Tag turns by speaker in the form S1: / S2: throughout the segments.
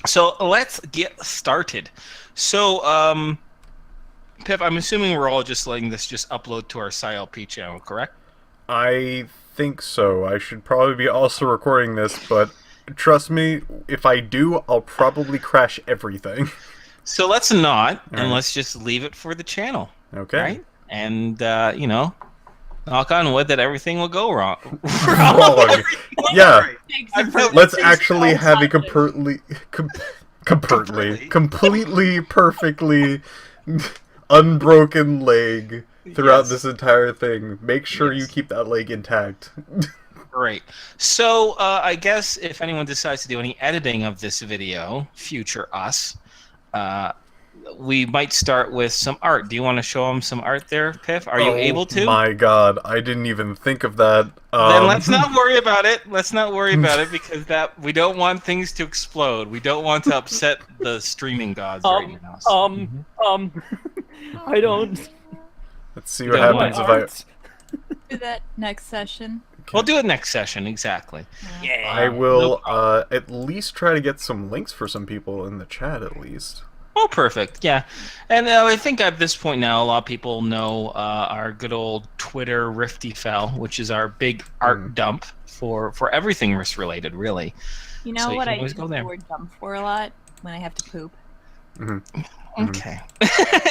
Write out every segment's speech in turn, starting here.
S1: So let's get started. So, Pip, I'm assuming we're all just letting this just upload to our SciLP channel, correct?
S2: I think so. I should probably be also recording this, but trust me, if I do, I'll probably crash everything.
S1: So let's not, and
S2: Alright.
S1: let's just leave it for the channel,
S2: Okay.
S1: right? And knock on wood that everything will go wrong.
S2: Wrong.
S1: Everything will go
S2: Yeah.
S1: right.
S3: Exit
S1: I've
S3: for
S1: wrote
S2: Let's
S3: things
S2: actually
S3: all
S2: have a
S3: positive.
S1: completely.
S2: completely, perfectly unbroken leg throughout
S1: Yes.
S2: this entire thing. Make sure you
S1: Yes.
S2: keep that leg intact.
S1: Great. So I guess if anyone decides to do any editing of this video, future us, uh, we might start with some art. Do you want to show them some art there, Piff? Are you
S2: Oh
S1: able to?
S2: my god, I didn't even think of that.
S1: Then let's not worry about it. Let's not worry about it because that we don't want things to explode. We don't want to upset the streaming gods right
S3: Um,
S1: now.
S3: um, um, I don't
S2: Let's see
S1: You
S2: what
S1: don't
S3: my
S2: happens if I.
S3: art.
S4: Do that next session.
S1: We'll do it next session, exactly.
S4: Yeah.
S2: I
S1: No
S2: will
S1: problem.
S2: at least try to get some links for some people in the chat at least.
S1: Oh, perfect. Yeah. And I think at this point now, a lot of people know our good old Twitter Rifty Fell, which is our big art dump for everything wrist related, really.
S4: You
S1: So
S4: know
S1: you
S4: what
S1: can
S4: I
S1: always
S4: use
S1: go
S4: the
S1: there.
S4: word dump for a lot? When I have to poop.
S1: Okay.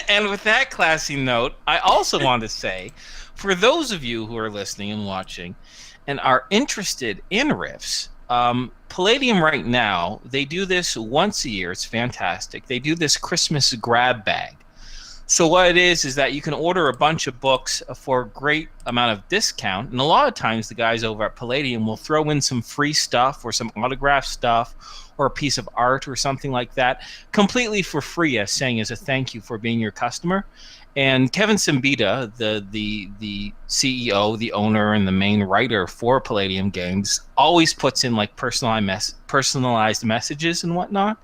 S1: And with that classy note, I also want to say, for those of you who are listening and watching and are interested in riffs, Palladium right now, they do this once a year. It's fantastic. They do this Christmas grab bag. So what it is that you can order a bunch of books for a great amount of discount, and a lot of times the guys over at Palladium will throw in some free stuff or some autograph stuff or a piece of art or something like that, completely for free, as saying as a thank you for being your customer. And Kevin Simbita, the CEO, the owner, and the main writer for Palladium Games, always puts in like personalized messages and whatnot.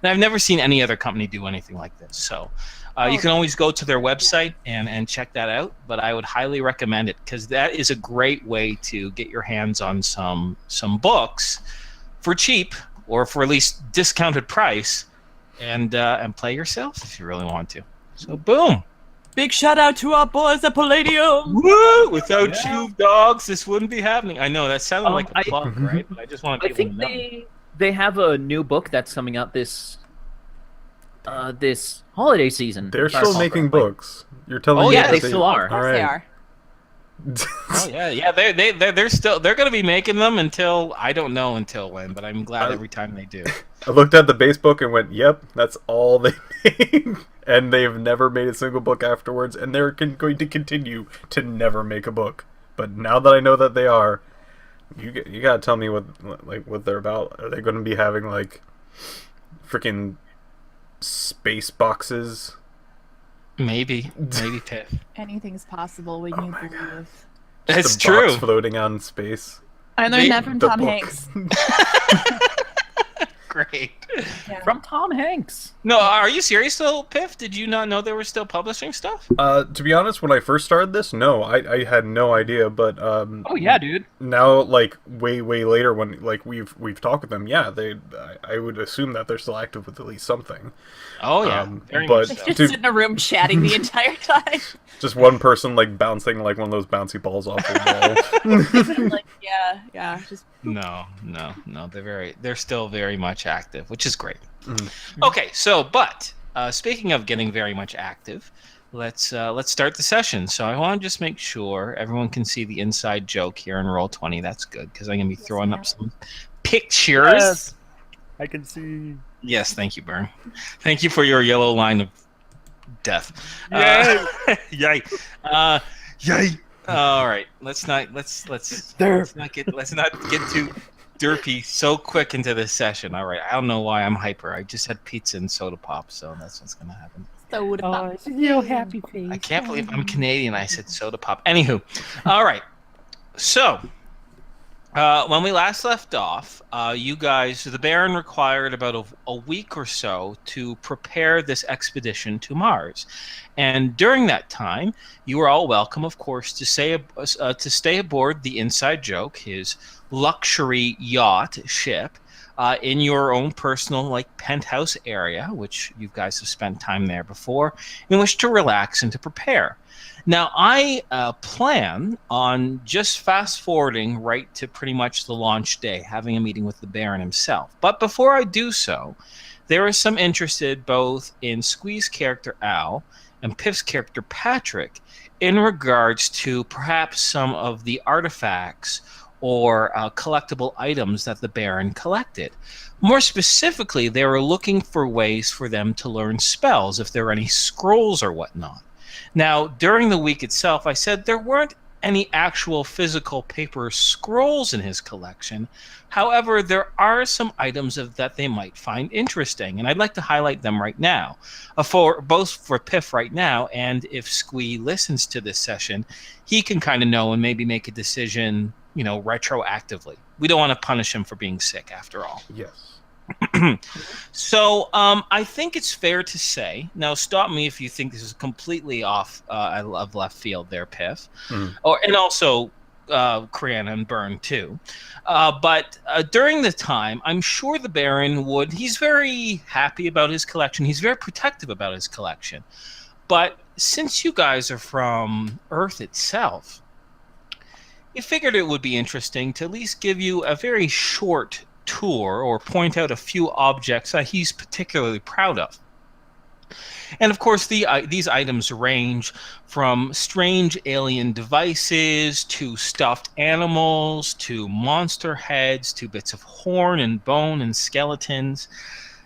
S1: And I've never seen any other company do anything like this. So you can always go to their website and check that out. But I would highly recommend it because that is a great way to get your hands on some books for cheap or for at least discounted price, and play yourself if you really want to. So boom.
S3: Big shout out to our boys at Palladium.
S1: Woo! Without
S3: Yeah.
S1: you dogs, this wouldn't be happening. I know that sounded like a
S3: I
S1: plug, right? But I just want
S3: I
S1: people to
S3: think
S1: know.
S3: they have a new book that's coming out this holiday season.
S2: They're
S3: if I
S2: still
S3: recall
S2: making
S3: correctly.
S2: books. You're telling
S1: Oh,
S2: me
S1: yeah,
S2: that
S3: they still are.
S4: Of course they are.
S1: Oh yeah, they're gonna be making them until I don't know until when, but I'm glad every time they do.
S2: I looked at the base book and went, "Yep, that's all they made," and they've never made a single book afterwards, and they're going to continue to never make a book. But now that I know that they are, you gotta tell me what they're about. Are they going to be having like freaking space boxes?
S1: Maybe Pitt.
S4: Anything's possible when you believe.
S1: It's
S2: Just a box
S1: true.
S2: floating out in space.
S4: I learned that from
S2: The
S4: Tom
S2: book.
S4: Hanks.
S1: Great.
S4: Yeah.
S3: From Tom Hanks.
S1: No, are you serious though, Piff? Did you not know they were still publishing stuff?
S2: To be honest, when I first started this, no, I had no idea. But
S3: Oh yeah, dude.
S2: now, like way later, when like we've talked with them, yeah, I would assume that they're still active with at least something.
S1: Oh yeah, very
S2: but
S1: much so.
S4: Just
S2: Dude.
S4: sit in a room chatting the entire time.
S2: Just one person like bouncing like one of those bouncy balls off the wall.
S4: Like, yeah. Just
S1: No, they're still very much active, which is great. Okay, so but speaking of getting very much active, let's start the session. So I want to just make sure everyone can see the inside joke here in Roll20. That's good because I'm gonna be throwing up some pictures.
S3: Yes. I can see.
S1: Yes, thank you, Burn. Thank you for your yellow line of death.
S3: Yay!
S1: Yay! Yay! All right, let's not get too derpy so quick into this session. All right, I don't know why I'm hyper. I just had pizza and soda pop, so that's what's gonna happen.
S4: soda pop.
S3: real happy face.
S1: I can't believe I'm Canadian. I said soda pop. Anywho, all right. So when we last left off, you guys, the Baron required about a week or so to prepare this expedition to Mars. And during that time, you were all welcome, of course, to stay aboard the Inside Joke, his luxury yacht ship, in your own personal penthouse area, which you guys have spent time there before, in which to relax and to prepare. Now, I plan on just fast forwarding right to pretty much the launch day, having a meeting with the Baron himself. But before I do so, there is some interested both in Squee's character Al and Piff's character Patrick in regards to perhaps some of the artifacts or collectible items that the Baron collected. More specifically, they were looking for ways for them to learn spells, if there are any scrolls or whatnot. Now, during the week itself, I said there weren't any actual physical paper scrolls in his collection. However, there are some items that they might find interesting, and I'd like to highlight them right now. Both for Piff right now, and if Squee listens to this session, he can kind of know and maybe make a decision, retroactively. We don't want to punish him for being sick, after all.
S2: Yes.
S1: So I think it's fair to say, now stop me if you think this is completely off of left field there, Piff, and also Criana and Burn too. But during the time, I'm sure the Baron he's very happy about his collection. He's very protective about his collection. But since you guys are from Earth itself, he figured it would be interesting to at least give you a very short tour or point out a few objects that he's particularly proud of. And of course, these items range from strange alien devices to stuffed animals to monster heads to bits of horn and bone and skeletons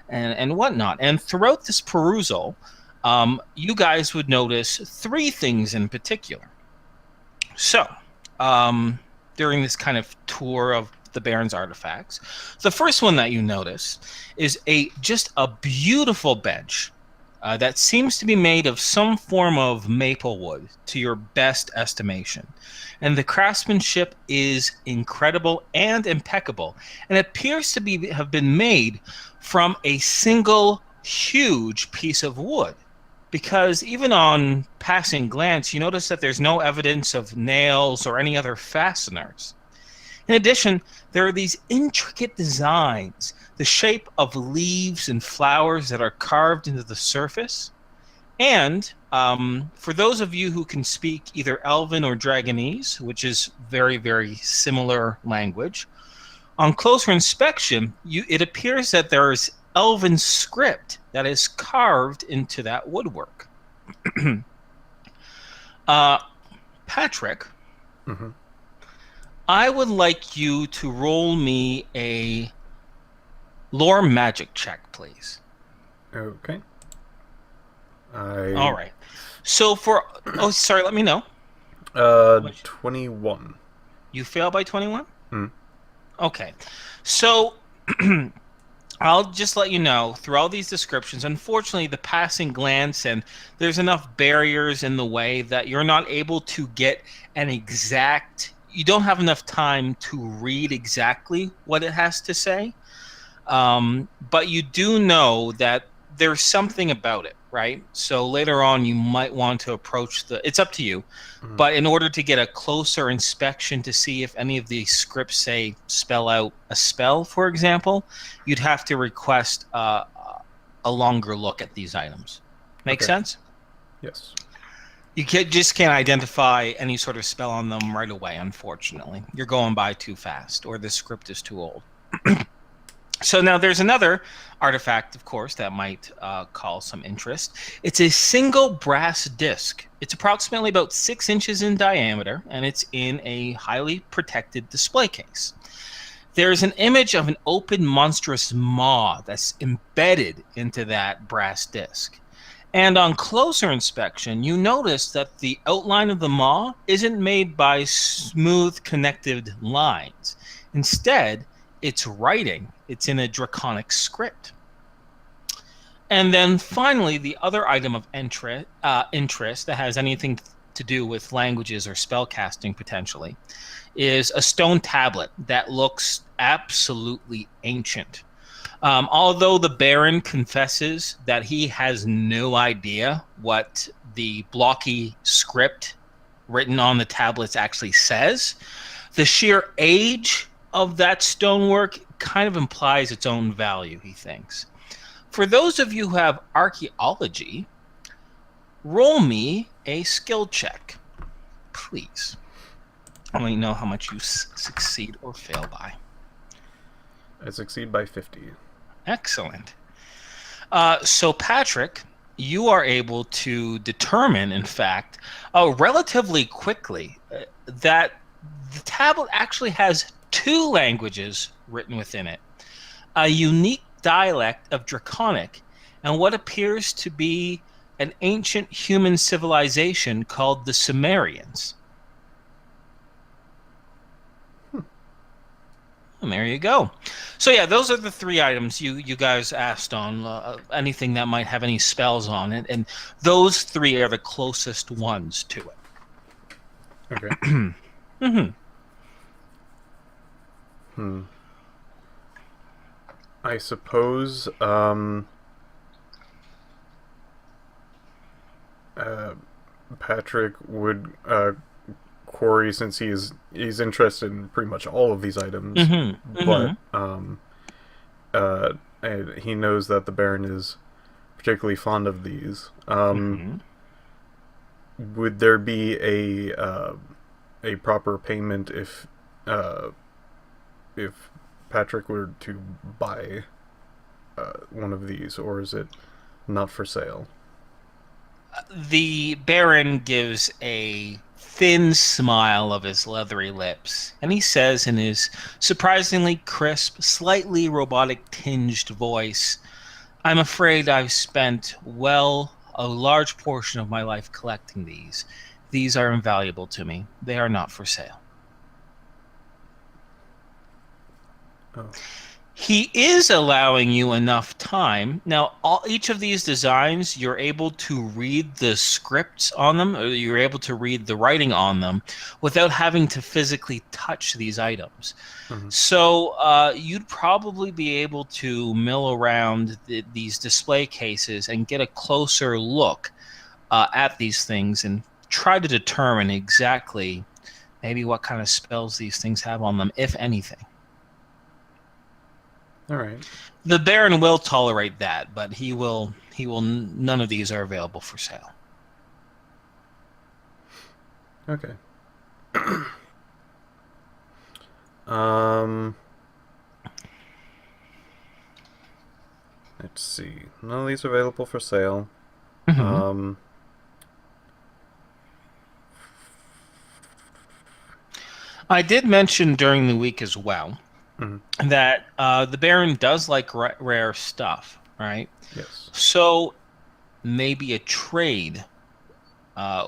S1: and whatnot. And throughout this perusal, you guys would notice three things in particular. So, during this kind of tour of the Baron's artifacts, the first one that you notice is just a beautiful bench that seems to be made of some form of maple wood, to your best estimation. And the craftsmanship is incredible and impeccable, and appears to have been made from a single huge piece of wood. Because even on passing glance, you notice that there's no evidence of nails or any other fasteners. In addition, there are these intricate designs, the shape of leaves and flowers that are carved into the surface. And for those of you who can speak either Elven or Dragonese, which is very, very similar language, on closer inspection, it appears that there is Elven script that is carved into that woodwork. Patrick, I would like you to roll me a lore magic check, please.
S2: Okay.
S1: All right. So sorry, let me know.
S2: 21.
S1: You fail by 21? Okay. So I'll just let you know, through all these descriptions, unfortunately, the passing glance and there's enough barriers in the way that you're not able to get you don't have enough time to read exactly what it has to say. But you do know that there's something about it, right? So later on, you might want to approach it's up to you. But in order to get a closer inspection to see if any of these scripts spell out a spell, for example, you'd have to request a longer look at these items. Make sense?
S2: Yes.
S1: You just can't identify any sort of spell on them right away, unfortunately. You're going by too fast, or the script is too old. So now there's another artifact, of course, that might call some interest. It's a single brass disc. It's approximately about 6 inches in diameter, and it's in a highly protected display case. There's an image of an open, monstrous maw that's embedded into that brass disc. And on closer inspection, you notice that the outline of the maw isn't made by smooth, connected lines. Instead, it's writing. It's in a draconic script. And then finally, the other item of interest that has anything to do with languages or spellcasting potentially is a stone tablet that looks absolutely ancient. Although the Baron confesses that he has no idea what the blocky script written on the tablets actually says, the sheer age of that stonework kind of implies its own value, he thinks. For those of you who have archaeology, roll me a skill check, please. I want to know how much you succeed or fail by.
S2: I succeed by 50.
S1: Excellent. So, Patrick, you are able to determine, in fact, relatively quickly, that the tablet actually has 2 languages written within it. A unique dialect of Draconic and what appears to be an ancient human civilization called the Sumerians. And there you go. So yeah, those are the 3 items you guys asked on. Anything that might have any spells on it, and those 3 are the closest ones to it.
S2: Okay. I suppose Patrick would quarry, since he's interested in pretty much all of these items, but and he knows that the Baron is particularly fond of these. Would there be a proper payment if Patrick were to buy one of these, or is it not for sale?
S1: The Baron gives a thin smile of his leathery lips, and he says in his surprisingly crisp, slightly robotic-tinged voice, "I'm afraid I've spent, a large portion of my life collecting these. These are invaluable to me. They are not for sale."
S2: Oh.
S1: He is allowing you enough time. Now, each of these designs, you're able to read the scripts on them, or you're able to read the writing on them without having to physically touch these items. So you'd probably be able to mill around these display cases and get a closer look at these things and try to determine exactly maybe what kind of spells these things have on them, if anything.
S2: All right.
S1: The Baron will tolerate that, but he will. None of these are available for sale.
S2: Okay. Let's see. None of these are available for sale.
S1: I did mention during the week as well that the Baron does like rare stuff, right?
S2: Yes.
S1: So maybe a trade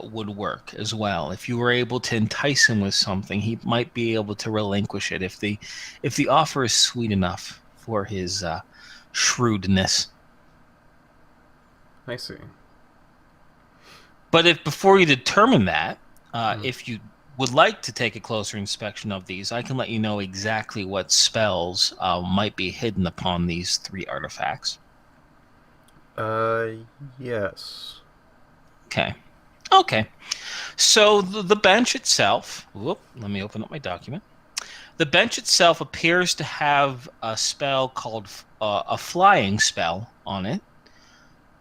S1: would work as well. If you were able to entice him with something, he might be able to relinquish it if the offer is sweet enough for his shrewdness.
S2: I see.
S1: But if before you determine that, if you would like to take a closer inspection of these, I can let you know exactly what spells might be hidden upon these 3 artifacts.
S2: Yes.
S1: Okay. So the bench itself, let me open up my document. The bench itself appears to have a spell called a flying spell on it.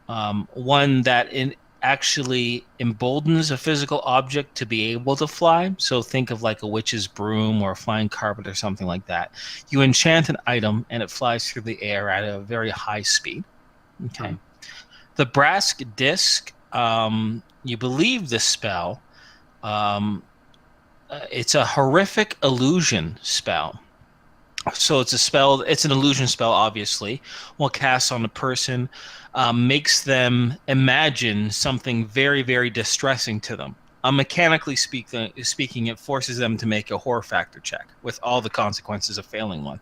S1: One that actually emboldens a physical object to be able to fly. So think of like a witch's broom or a flying carpet or something like that. You enchant an item and it flies through the air at a very high speed. Okay. The brass disc, you believe this spell, it's a horrific illusion spell. So it's an illusion spell, obviously. While cast on a person, makes them imagine something very, very distressing to them. Mechanically speaking, it forces them to make a horror factor check with all the consequences of failing one.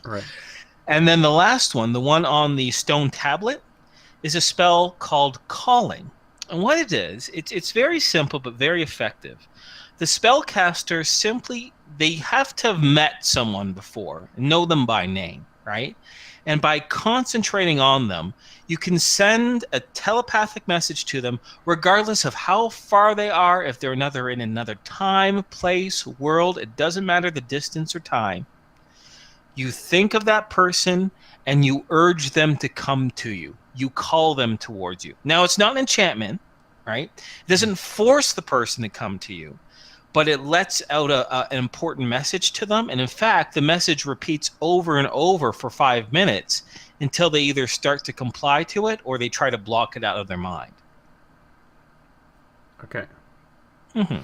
S2: Right.
S1: And then the last one, the one on the stone tablet, is a spell called Calling. And what it is, it's very simple but very effective. The spellcaster they have to have met someone before and know them by name, right? And by concentrating on them, you can send a telepathic message to them regardless of how far they are, if they're in another time, place, world, it doesn't matter the distance or time. You think of that person and you urge them to come to you. You call them towards you. Now, it's not an enchantment, right? It doesn't force the person to come to you, but it lets out an important message to them. And in fact, the message repeats over and over for 5 minutes until they either start to comply to it or they try to block it out of their mind.
S2: Okay.
S1: Mm-hmm.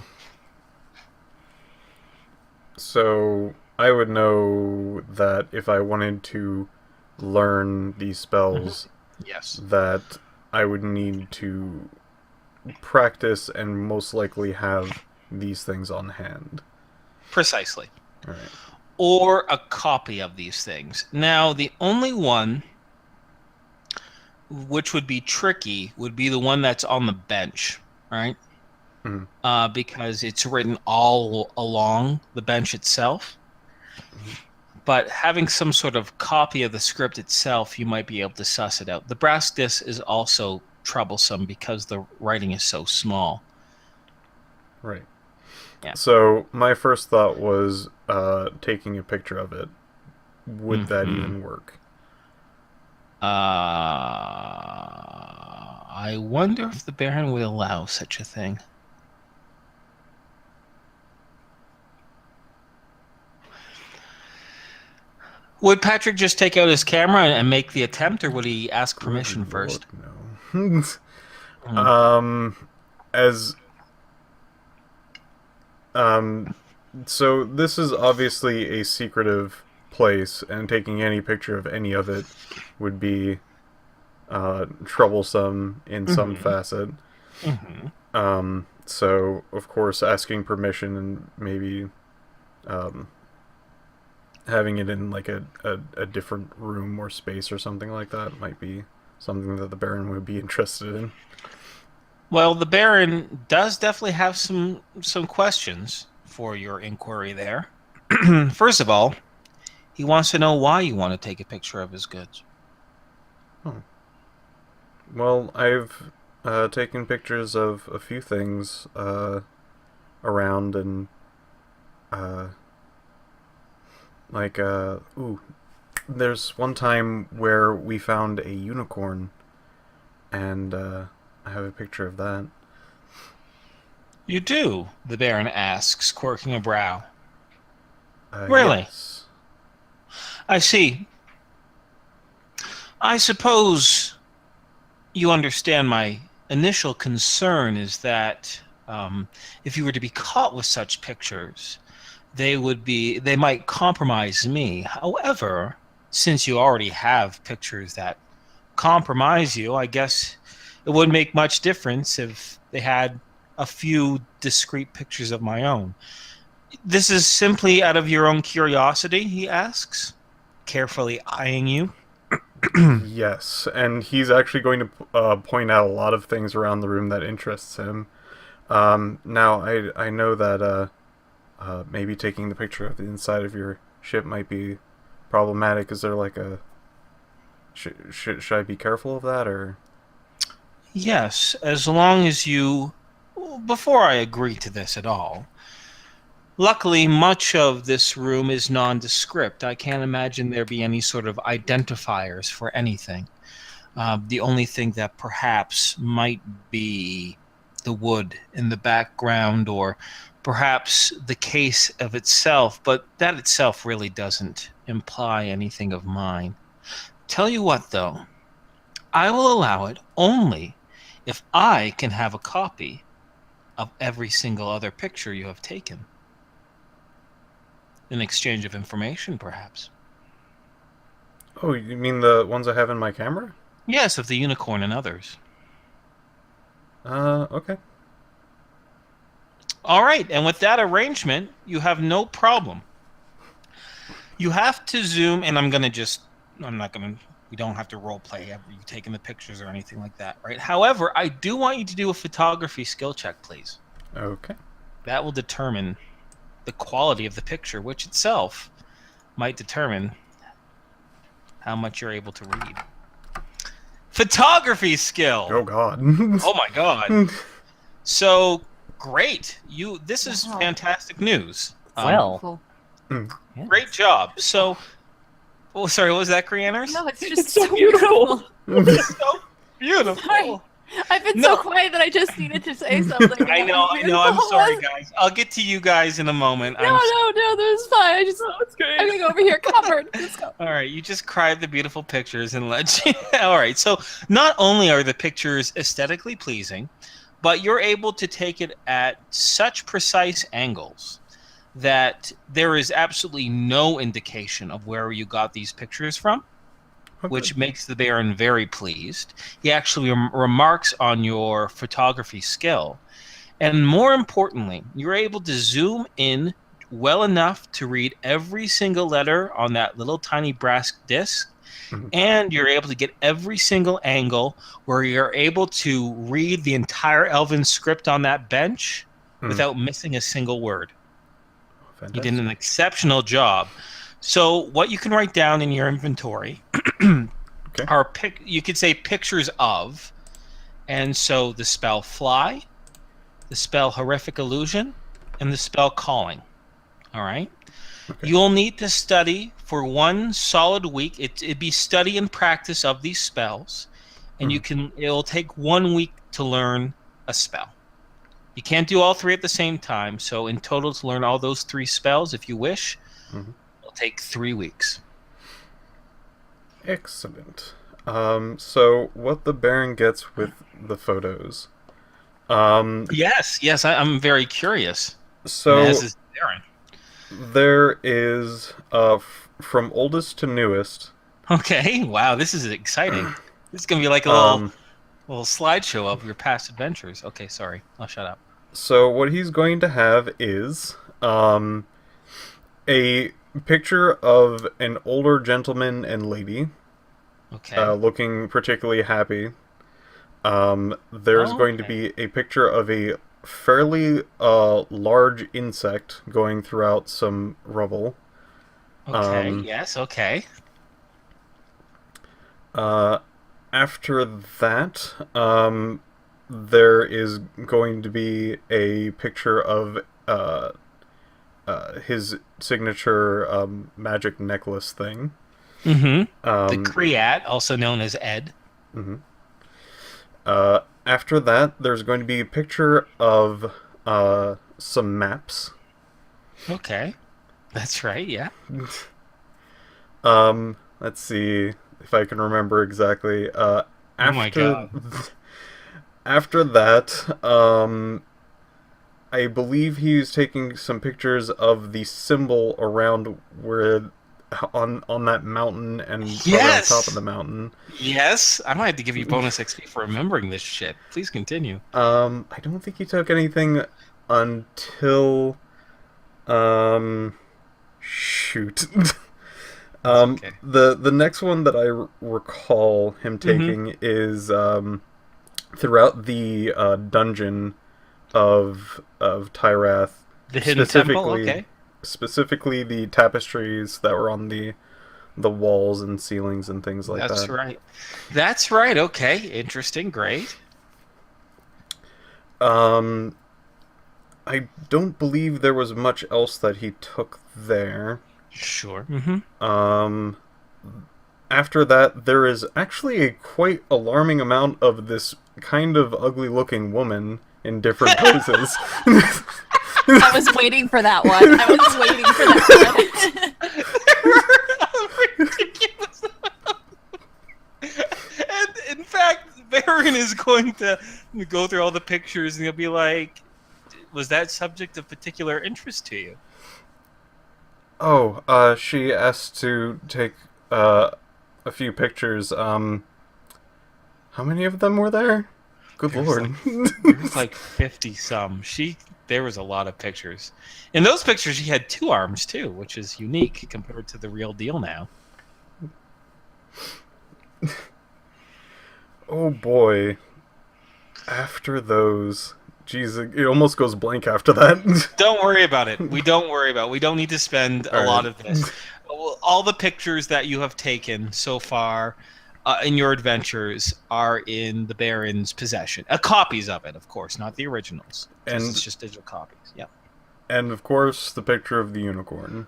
S2: So I would know that if I wanted to learn these spells,
S1: Yes.
S2: that I would need to practice and most likely have these things on hand.
S1: Precisely.
S2: All right.
S1: Or a copy of these things. Now, the only one which would be tricky would be the one that's on the bench, right?
S2: Mhm.
S1: Because it's written all along the bench itself. But having some sort of copy of the script itself, you might be able to suss it out. The brass disc is also troublesome because the writing is so small.
S2: Right.
S1: Yeah.
S2: So my first thought was taking a picture of it. Would that
S1: Mhm.
S2: even work?
S1: I wonder if the Baron would allow such a thing. Would Patrick just take out his camera and make the attempt, or would he ask permission
S2: Good
S1: first?
S2: Lord, no. As so this is obviously a secretive place, and taking any picture of any of it would be troublesome in some facet.
S1: Mm-hmm.
S2: So of course asking permission and maybe having it in like a different room or space or something like that might be something that the Baron would be interested in.
S1: Well, the Baron does definitely have some questions for your inquiry there. First of all, he wants to know why you want to take a picture of his goods.
S2: Well, I've taken pictures of a few things around, and there's one time where we found a unicorn, and I have a picture of that.
S1: You do? The Baron asks, quirking a brow. Really?
S2: Yes.
S1: I see. I suppose you understand my initial concern is that if you were to be caught with such pictures, they might compromise me. However, since you already have pictures that compromise you, I guess it wouldn't make much difference if they had a few discrete pictures of my own. This is simply out of your own curiosity, he asks, carefully eyeing you.
S2: Yes, and he's actually going to point out a lot of things around the room that interests him. Now, I know that maybe taking the picture of the inside of your ship might be problematic. Is there like a... Should I be careful of that, or...?
S1: Yes, as long as you... Before I agree to this at all, luckily much of this room is nondescript. I can't imagine there be any sort of identifiers for anything. The only thing that perhaps might be the wood in the background, or perhaps the case of itself, but that itself really doesn't imply anything of mine. Tell you what, though, I will allow it only if I can have a copy of every single other picture you have taken. In exchange of information, perhaps.
S2: Oh, you mean the ones I have in my camera?
S1: Yes, of the unicorn and others.
S2: Okay.
S1: All right, and with that arrangement, you have no problem. You have to zoom, and we don't have to role play you taking the pictures or anything like that, right? However, I do want you to do a photography skill check, please.
S2: Okay.
S1: That will determine the quality of the picture, which itself might determine how much you're able to read. Photography skill!
S2: Oh, God.
S1: Oh my God. So, great. This is
S4: Wow.
S1: fantastic news.
S3: Well,
S4: Cool.
S1: Great job. So, Oh, sorry, what was that, Crianers?
S4: No, it's just
S3: so beautiful.
S1: It's so beautiful.
S4: Sorry. I've been
S1: No.
S4: so quiet that I just needed to say something.
S1: I know. I'm sorry, guys. I'll get to you guys in a moment.
S4: No, that was fine.
S3: That's great.
S4: I'm going over here covered. Let's go.
S1: All right, you just cried the beautiful pictures and let you. All right, so not only are the pictures aesthetically pleasing, but you're able to take it at such precise angles that there is absolutely no indication of where you got these pictures from, which makes the Baron very pleased. He actually remarks on your photography skill. And more importantly, you're able to zoom in well enough to read every single letter on that little tiny brass disc. And you're able to get every single angle where you're able to read the entire Elven script on that bench without missing a single word.
S2: Fantastic.
S1: You did an exceptional job. So what you can write down in your inventory are you could say pictures of, and so the spell fly, the spell horrific illusion, and the spell calling. All right. Okay. You'll need to study for 1 solid week. It'd be study and practice of these spells, and it'll take 1 week to learn a spell. You can't do all 3 at the same time, so in total to learn all those 3 spells, if you wish, it'll take 3 weeks.
S2: Excellent. So what the Baron gets with the photos?
S1: Yes, I'm very curious.
S2: So
S1: as is Baron.
S2: There is from oldest to newest.
S1: Okay, wow, this is exciting. This is gonna be like a little slideshow of your past adventures. Okay, sorry, I'll shut up.
S2: So what he's going to have is a picture of an older gentleman and lady, looking particularly happy. There's going to be a picture of a fairly large insect going throughout some rubble.
S1: Okay, yes, okay.
S2: After that, there is going to be a picture of his signature magic necklace thing.
S1: The Criat, also known as Ed.
S2: After that, there's going to be a picture of some maps.
S1: Okay. That's right, yeah.
S2: Let's see if I can remember exactly.
S1: Oh my god.
S2: After that, I believe he's taking some pictures of the symbol around where on that mountain and on top of the mountain.
S1: Yes, I might have to give you bonus XP for remembering this shit. Please continue.
S2: I don't think he took anything until shoot.
S1: Okay.
S2: The next one that I recall him taking is throughout the dungeon of Tyrath.
S1: The hidden temple, okay.
S2: Specifically the tapestries that were on the walls and ceilings and things like that.
S1: That's right. That's right, okay. Interesting, great.
S2: I don't believe there was much else that he took there.
S1: Sure.
S2: After that, there is actually a quite alarming amount of this kind of ugly-looking woman in different poses.
S4: I was waiting for that one. I was waiting for that one.
S1: Ridiculous. And in fact, Baron is going to go through all the pictures and he'll be like, was that subject of particular interest to you?
S2: Oh, she asked to take a few pictures. How many of them were there? Good lord.
S1: There was like 50-some. There was a lot of pictures. In those pictures, she had 2 arms, too, which is unique compared to the real deal now.
S2: Oh, boy. After those... Jeez, it almost goes blank after that.
S1: Don't worry about it. We don't worry about it. We don't need to spend a lot of this. All the pictures that you have taken so far in your adventures are in the Baron's possession. Copies of it, of course, not the originals.
S2: And
S1: it's just digital copies. Yeah.
S2: And of course, the picture of the unicorn.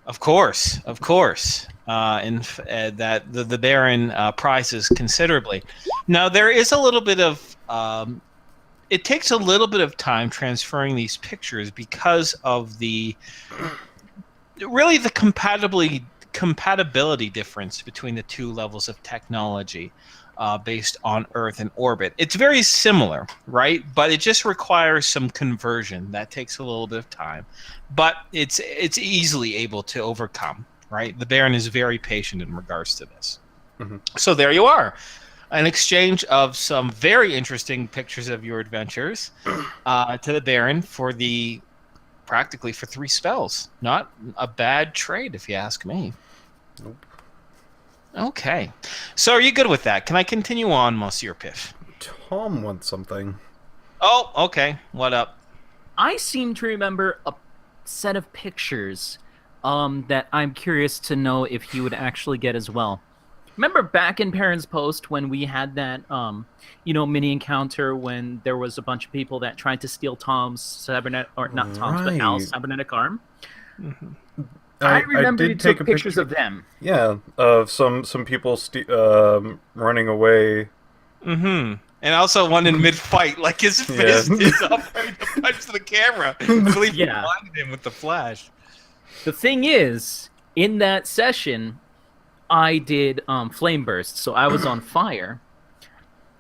S1: Of course, of course. That the Baron prizes considerably. Now there is a little bit of it takes a little bit of time transferring these pictures because of the compatibility difference between the two levels of technology based on Earth and orbit. It's very similar, right? But it just requires some conversion. That takes a little bit of time, but it's easily able to overcome, right? The Baron is very patient in regards to this.
S2: Mhm.
S1: So there you are. An exchange of some very interesting pictures of your adventures to the Baron practically for 3 spells. Not a bad trade, if you ask me.
S2: Nope.
S1: Okay. So are you good with that? Can I continue on, Monsieur Piff?
S2: Tom wants something.
S1: Oh, okay. What up?
S5: I seem to remember a set of pictures that I'm curious to know if he would actually get as well. Remember back in Perrin's Post when we had that, mini encounter when there was a bunch of people that tried to steal Tom's cybernetic, or not Tom's, but Al's cybernetic arm?
S1: Mm-hmm.
S5: I remember
S2: did
S5: you
S2: take
S5: took
S2: a
S5: pictures
S2: picture
S5: of them.
S2: Yeah, of some people running away.
S1: Mm-hmm. And also one in mid-fight, like his fist is up ready to punch the camera. I believe you blinded him with the flash.
S5: The thing is, in that session, I did flame burst, so I was on fire.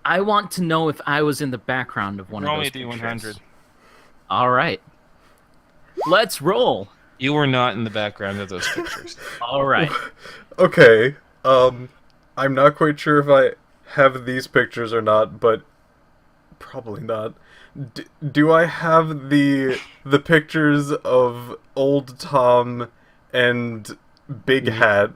S5: I want to know if I was in the background of one of those pictures.
S1: D100.
S5: All right. Let's roll.
S1: You were not in the background of those pictures.
S5: All right.
S2: Okay. I'm not quite sure if I have these pictures or not, but probably not. Do I have the pictures of old Tom and Big Hat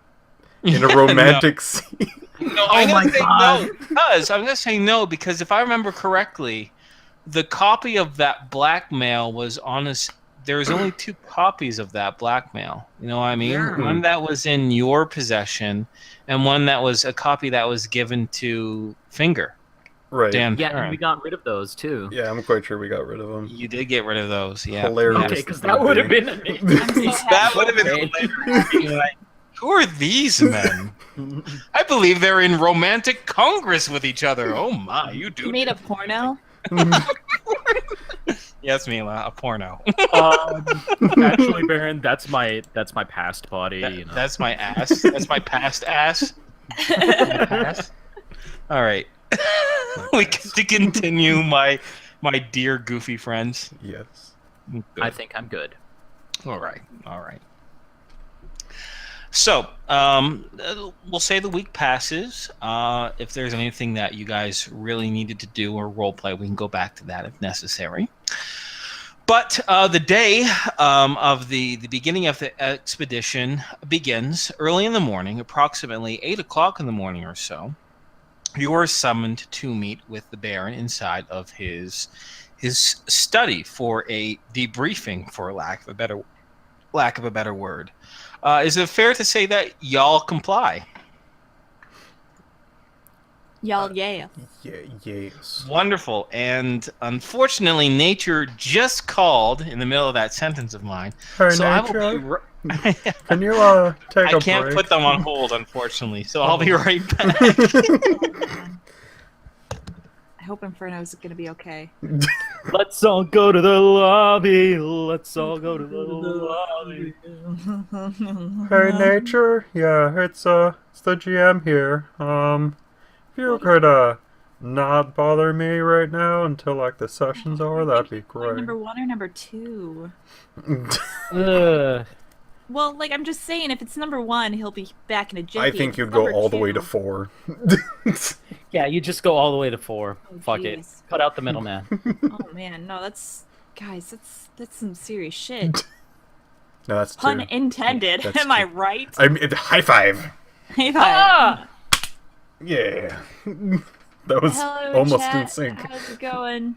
S2: in a romantic scene?
S1: No, I'm gonna say no because I'm gonna say no because if I remember correctly, the copy of that blackmail was on his. There was only 2 copies of that blackmail. You know what I mean?
S5: Yeah.
S1: One that was in your possession, and one that was a copy that was given to Finger.
S2: Right.
S1: Dan
S5: Yeah, and
S1: Perrin.
S5: we got rid of those too.
S2: Yeah, I'm quite sure we got rid of them.
S1: You did get rid of those, yeah.
S2: Hilarious.
S5: Okay, because that would have been amazing.
S4: I'm so
S1: That
S4: happy.
S1: would have been hilarious. You're like, who are these men? I believe they're in romantic congress with each other. Oh my, you do.
S4: You made a porno?
S1: Yes, Mila, a porno.
S5: Actually, Baron, that's my past body.
S1: That's my ass. That's my past ass. My past. All right. We get to continue, my dear goofy friends.
S2: Yes.
S1: Good.
S5: I think I'm good.
S1: All right. All right. So, we'll say the week passes. If there's anything that you guys really needed to do or roleplay, we can go back to that if necessary. But the day of the beginning of the expedition begins early in the morning, approximately 8 o'clock in the morning or so. You are summoned to meet with the Baron inside of his study for a debriefing, for lack of a better word. Is it fair to say that y'all comply?
S4: Y'all, yeah.
S2: Yeah. Yes.
S1: Wonderful. And unfortunately, nature just called in the middle of that sentence of mine.
S2: Hey,
S1: So I will
S2: nature,
S1: be
S2: can you take a
S1: I can't
S2: break?
S1: put them on hold, unfortunately. So I'll be right back.
S4: I hope Inferno is going to be okay.
S5: Let's all go to the lobby. Let's all go to the lobby.
S2: Hey, nature. Yeah, it's the GM here. If you could not bother me right now until like the session's over, that'd be great.
S4: Number 1 or number 2?
S5: Ugh.
S4: Well, like, I'm just saying, if it's number 1, he'll be back in a jiffy.
S2: I
S4: If
S2: think
S4: it's
S2: you'd go
S4: number
S2: all the way to
S4: 2
S2: 4.
S5: Yeah, you just go all the way to 4.
S4: Oh,
S5: Fuck it.
S4: jeez.
S5: Cut out the middleman.
S4: Oh, man. No, guys, that's some serious shit.
S2: No, that's 2.
S4: Pun intended.
S2: That's
S4: Am I
S2: 2.
S4: right?
S2: High five.
S4: Hey,
S5: Ah!
S2: Yeah. That was
S4: Hello,
S2: almost
S4: chat.
S2: in sync.
S4: How's it going?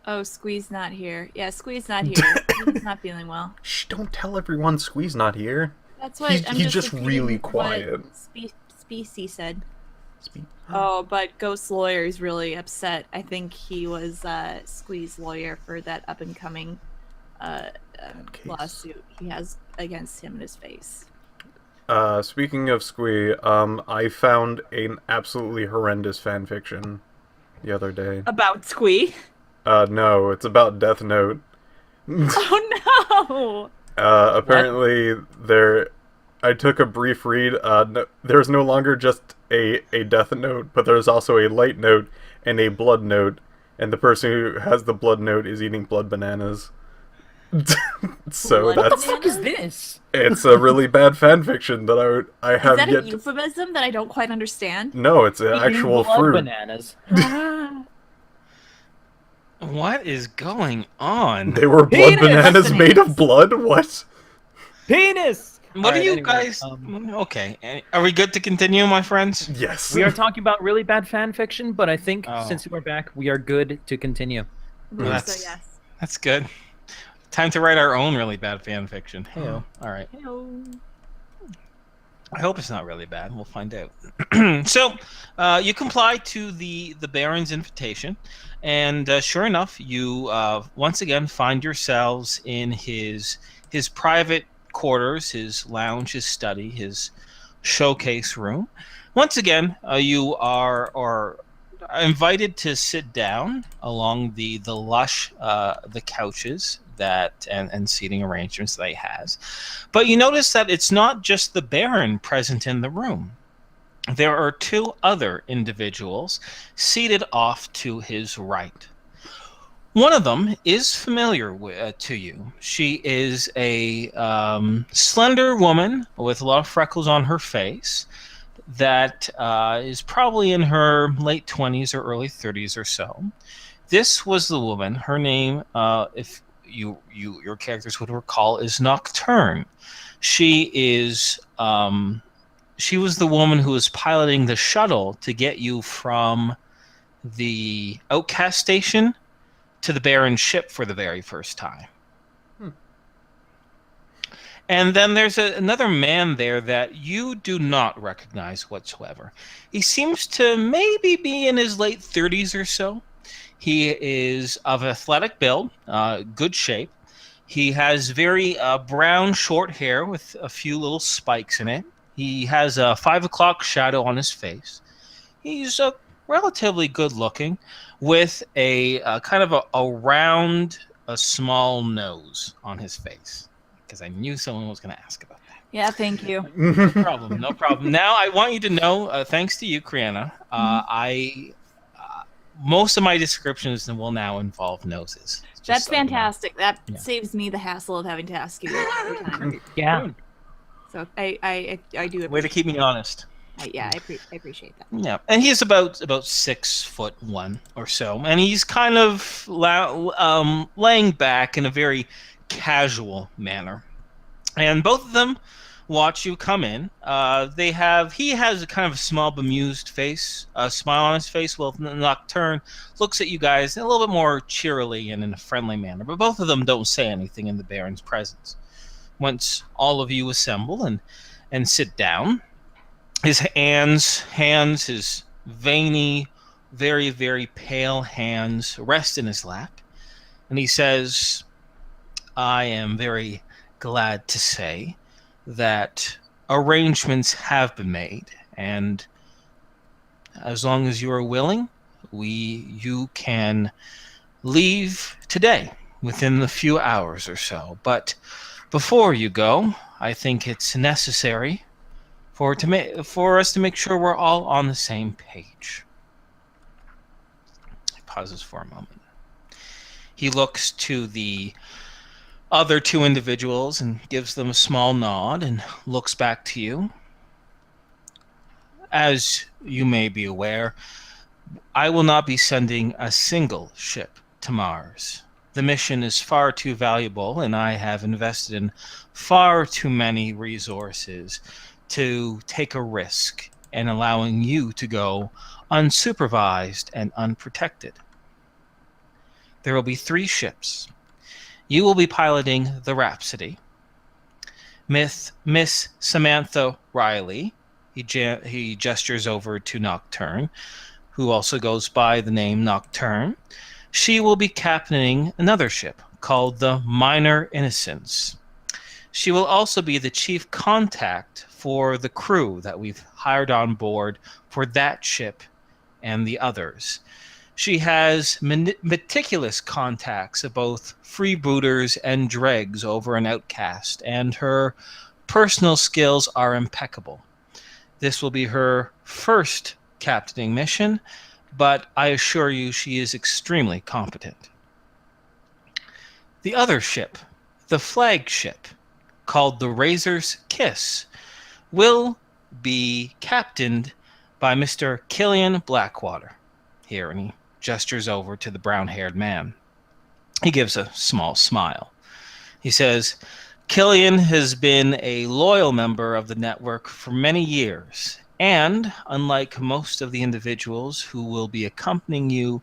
S4: Oh, Squeeze not here. Yeah, Squeeze not here. He's not feeling well.
S2: Shh, don't tell everyone Squeeze not here.
S4: That's what
S2: He's
S4: I'm
S2: just
S4: repeating
S2: really
S4: what
S2: quiet.
S4: Specie said. Oh, but Ghost Lawyer is really upset. I think he was Squeeze lawyer for that up and coming
S2: case.
S4: lawsuit he has against him in his face.
S2: Speaking of Squee, I found an absolutely horrendous fan fiction the other day.
S4: About Squee?
S2: No, it's about Death Note.
S4: Oh no!
S2: Apparently I took a brief read. No, there's no longer just a Death Note, but there's also a Light Note and a Blood Note, and the person who has the Blood Note is eating blood bananas. So
S4: Blood
S5: What the
S2: that's
S5: fuck is this?
S2: it's a really bad fan fiction that I
S4: Is
S2: have
S4: that
S2: yet.
S4: a euphemism that I don't quite understand?
S2: No, it's an
S5: Eating
S2: actual
S5: blood
S2: fruit.
S5: bananas.
S1: What is going on?
S2: They were blood
S5: Penis!
S2: bananas made of
S4: Bananas.
S2: blood? What?
S5: Penis!
S1: What are
S5: Alright,
S1: you
S5: anyway,
S1: guys? Okay, are we good to continue, my friends?
S2: Yes.
S5: we are talking about really bad fan fiction, but I think
S1: Oh.
S5: since we're back, we are good to continue.
S1: Well,
S4: So
S1: that's-
S4: yes.
S1: That's good. Time to write our own really bad fan fiction. Hey, all right.
S4: Hello.
S1: I hope it's not really bad. We'll find out. So, you comply to the Baron's invitation, and sure enough, you once again find yourselves in his private quarters, his lounge, his study, his showcase room. Once again, you are invited to sit down along the lush the couches that and seating arrangements that he has. But you notice that it's not just the Baron present in the room. There are two other individuals seated off to his right. One of them is familiar to you. She is a slender woman with a lot of freckles on her face that is probably in her late 20s or early 30s or so. This was the woman. Her name, if your characters would recall, is Nocturne. She is she was the woman who was piloting the shuttle to get you from the Outcast station to the Baron's ship for the very first time. And then there's another man there that you do not recognize whatsoever. He seems to maybe be in his late 30s or so. He is of athletic build, good shape. He has very brown, short hair with a few little spikes in it. He has a 5 o'clock shadow on his face. He's relatively good looking with a kind of a round, a small nose on his face. Because I knew someone was going to ask about that.
S4: Yeah, thank you.
S1: No problem, no problem. Now I want you to know, thanks to you, Criana, most of my descriptions will now involve noses. Just
S4: That's
S1: so you know.
S4: fantastic. That
S1: Yeah.
S4: saves me the hassle of having to ask you every time.
S5: Yeah.
S4: So I do.
S1: Way to keep me honest.
S4: I appreciate that.
S1: Yeah, and he's about 6'1" or so, and he's kind of laying back in a very casual manner. And both of them watch you come in. He has a kind of a small bemused face, a smile on his face, while Nocturne looks at you guys a little bit more cheerily and in a friendly manner. But both of them don't say anything in the Baron's presence. Once all of you assemble and sit down, his hands, his veiny, very, very pale hands rest in his lap, and he says, I am very glad to say that arrangements have been made, and as long as you are willing, you can leave today within a few hours or so. But before you go, I think it's necessary for us to make sure we're all on the same page. He pauses for a moment. He looks to the other two individuals and gives them a small nod and looks back to you. As you may be aware, I will not be sending a single ship to Mars. The mission is far too valuable, and I have invested in far too many resources to take a risk in allowing you to go unsupervised and unprotected. There will be 3 ships. You will be piloting the Rhapsody. Miss Samantha Riley, he gestures over to Nocturne, who also goes by the name Nocturne. She will be captaining another ship called the Minor Innocence. She will also be the chief contact for the crew that we've hired on board for that ship and the others. She has meticulous contacts of both freebooters and dregs over an Outcast, and her personal skills are impeccable. This will be her first captaining mission, but I assure you she is extremely competent. The other ship, the flagship, called the Razor's Kiss, will be captained by Mr. Killian Blackwater. Here, and he gestures over to the brown-haired man. He gives a small smile. He says, Killian has been a loyal member of the network for many years, and unlike most of the individuals who will be accompanying you,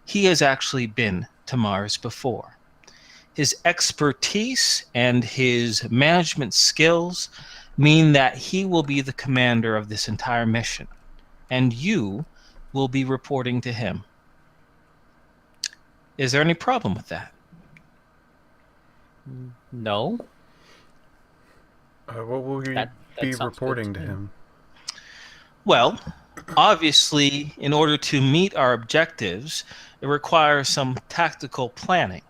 S1: he has actually been to Mars before. His expertise and his management skills mean that he will be the commander of this entire mission, and you will be reporting to him. Is there any problem with that?
S5: No.
S2: What will you
S5: That
S2: be
S5: sounds good
S2: reporting
S5: to
S2: to
S5: me.
S2: him?
S1: Well, obviously, in order to meet our objectives, it requires some tactical planning.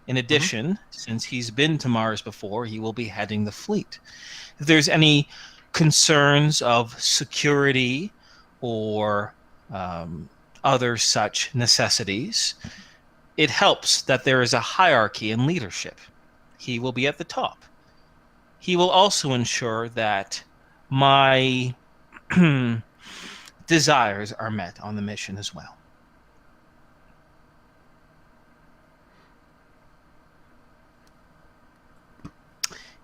S1: In addition, since he's been to Mars before, he will be heading the fleet. If there's any concerns of security or other such necessities, it helps that there is a hierarchy in leadership. He will be at the top. He will also ensure that my desires are met on the mission as well.